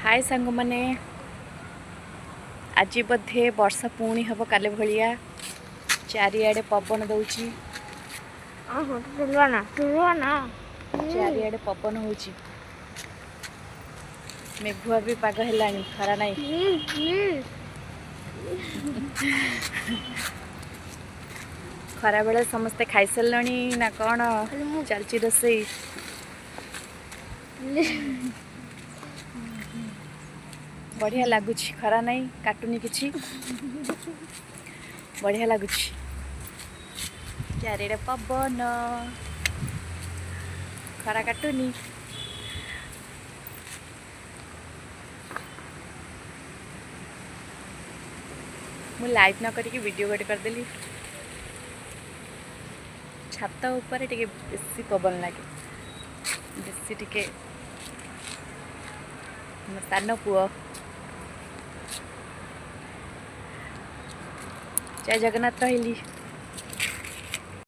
हाय सांग मैंने आज बोधे वर्षा पुणी हम काले भाया चारिआडे पवन दौची चारिआडे पवन हो मेघुआ भी पाग है खरा नहीं खरा बेले समस्ते खाई सारे ना कौन चलची रोसई बढ़िया लगुच खरा नहीं काटुनी किछि बढ़िया लगुच चारिआडे पवन खरा काटुनी मु लाइट न करके वीडियो गोटे करदेली छात ऊपर टिके बेसी पवन लगे बेसी टिके सान पुओ जय जगन्नाथ रही।